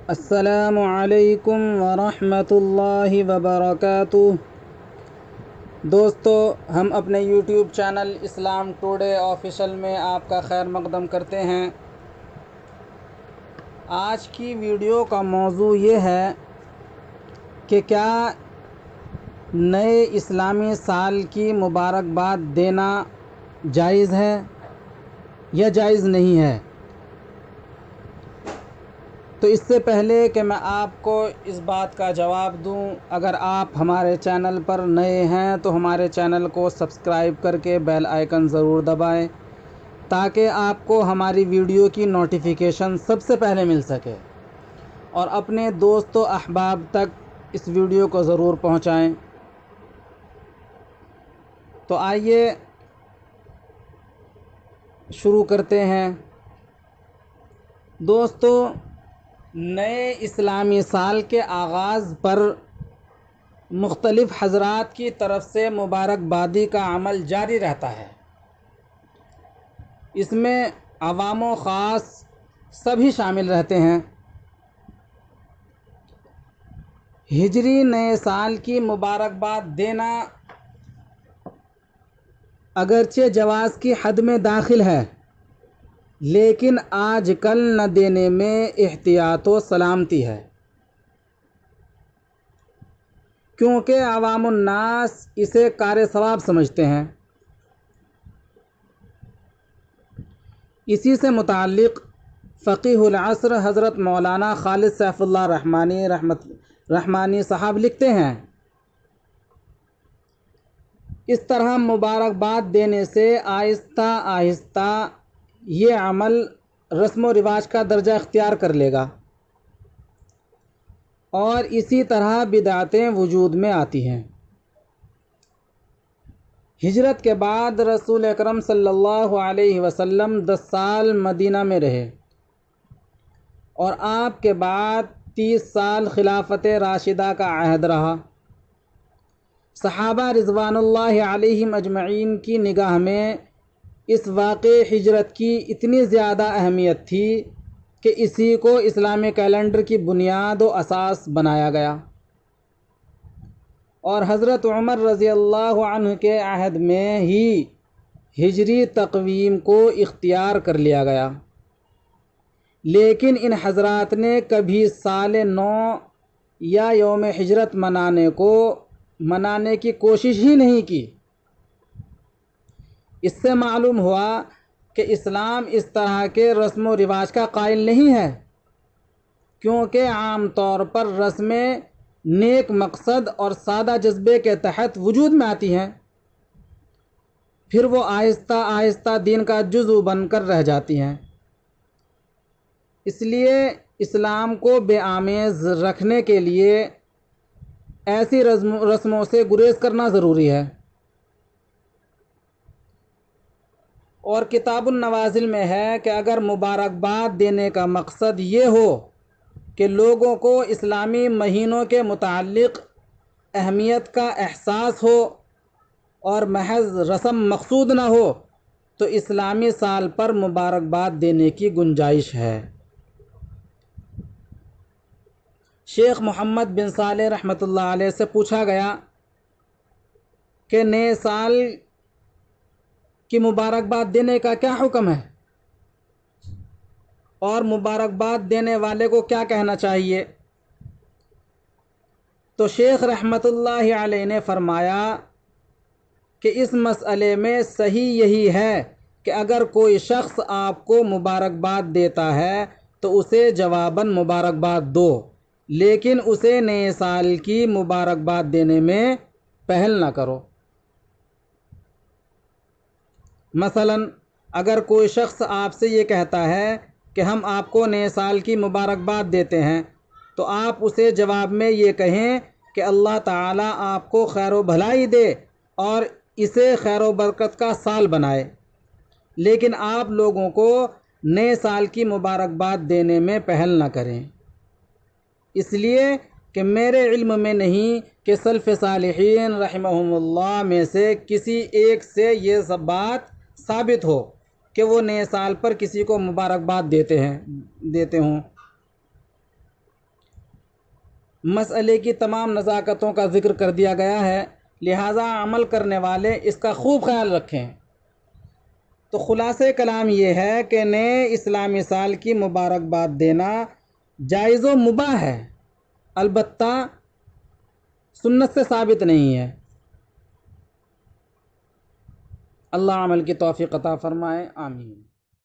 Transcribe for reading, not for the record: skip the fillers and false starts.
السلام علیکم ورحمۃ اللہ وبرکاتہ۔ دوستو، ہم اپنے یوٹیوب چینل اسلام ٹوڈے آفیشل میں آپ کا خیر مقدم کرتے ہیں۔ آج کی ویڈیو کا موضوع یہ ہے کہ کیا نئے اسلامی سال کی مبارکباد دینا جائز ہے یا جائز نہیں ہے۔ تو اس سے پہلے کہ میں آپ کو اس بات کا جواب دوں، اگر آپ ہمارے چینل پر نئے ہیں تو ہمارے چینل کو سبسکرائب کر کے بیل آئیکن ضرور دبائیں تاکہ آپ کو ہماری ویڈیو کی نوٹیفیکیشن سب سے پہلے مل سکے، اور اپنے دوست و احباب تک اس ویڈیو کو ضرور پہنچائیں۔ تو آئیے شروع کرتے ہیں۔ دوستو، نئے اسلامی سال کے آغاز پر مختلف حضرات کی طرف سے مبارکبادی کا عمل جاری رہتا ہے۔ اس میں عوام و خاص سبھی شامل رہتے ہیں۔ ہجری نئے سال کی مبارکباد دینا اگرچہ جواز کی حد میں داخل ہے، لیکن آج کل نہ دینے میں احتیاط و سلامتی ہے، کیونکہ عوام الناس اسے کار ثواب سمجھتے ہیں۔ اسی سے متعلق فقیہ العصر حضرت مولانا خالد سیف اللہ رحمانی صاحب لکھتے ہیں، اس طرح مبارکباد دینے سے آہستہ آہستہ یہ عمل رسم و رواج کا درجہ اختیار کر لے گا، اور اسی طرح بدعتیں وجود میں آتی ہیں۔ ہجرت کے بعد رسول اکرم صلی اللہ علیہ وسلم 10 سال مدینہ میں رہے، اور آپ کے بعد 30 سال خلافت راشدہ کا عہد رہا۔ صحابہ رضوان اللہ علیہم اجمعین کی نگاہ میں اس واقع ہجرت کی اتنی زیادہ اہمیت تھی کہ اسی کو اسلامی کیلنڈر کی بنیاد و اساس بنایا گیا، اور حضرت عمر رضی اللہ عنہ کے عہد میں ہی ہجری تقویم کو اختیار کر لیا گیا، لیکن ان حضرات نے کبھی سال نو یا یوم ہجرت منانے کی کوشش ہی نہیں کی۔ اس سے معلوم ہوا کہ اسلام اس طرح کے رسم و رواج کا قائل نہیں ہے، کیونکہ عام طور پر رسمیں نیک مقصد اور سادہ جذبے کے تحت وجود میں آتی ہیں، پھر وہ آہستہ آہستہ دین کا جزو بن کر رہ جاتی ہیں۔ اس لیے اسلام کو بے آمیز رکھنے کے لیے ایسی رسموں سے گریز کرنا ضروری ہے۔ اور کتاب النوازل میں ہے کہ اگر مبارکباد دینے کا مقصد یہ ہو کہ لوگوں کو اسلامی مہینوں کے متعلق اہمیت کا احساس ہو اور محض رسم مقصود نہ ہو، تو اسلامی سال پر مبارکباد دینے کی گنجائش ہے۔ شیخ محمد بن صالح رحمۃ اللہ علیہ سے پوچھا گیا کہ نئے سال کی مبارکباد دینے کا کیا حکم ہے، اور مبارکباد دینے والے کو کیا کہنا چاہیے؟ تو شیخ رحمۃ اللہ علیہ نے فرمایا کہ اس مسئلے میں صحیح یہی ہے کہ اگر کوئی شخص آپ کو مبارکباد دیتا ہے تو اسے جواباً مبارکباد دو، لیکن اسے نئے سال کی مبارکباد دینے میں پہل نہ کرو۔ مثلا اگر کوئی شخص آپ سے یہ کہتا ہے کہ ہم آپ کو نئے سال کی مبارکباد دیتے ہیں، تو آپ اسے جواب میں یہ کہیں کہ اللہ تعالیٰ آپ کو خیر و بھلائی دے اور اسے خیر و برکت کا سال بنائے، لیکن آپ لوگوں کو نئے سال کی مبارکباد دینے میں پہل نہ کریں، اس لیے کہ میرے علم میں نہیں کہ سلف صالحین رحمہم اللہ میں سے کسی ایک سے یہ سب بات ثابت ہو کہ وہ نئے سال پر کسی کو مبارکباد دیتے ہوں۔ مسئلے کی تمام نزاکتوں کا ذکر کر دیا گیا ہے، لہٰذا عمل کرنے والے اس کا خوب خیال رکھیں۔ تو خلاصہ کلام یہ ہے کہ نئے اسلامی سال کی مبارکباد دینا جائز و مباح ہے، البتہ سنت سے ثابت نہیں ہے۔ اللہ عمل کی توفیق عطا فرمائے، آمین۔